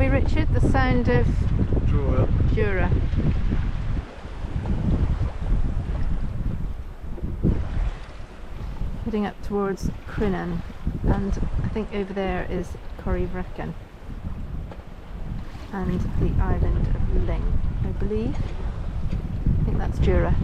we, Richard? The sound of Jura. Jura. Heading up towards Crinan, and I think over there is Corryvreckan and the island of Ling, I believe. I think that's Jura.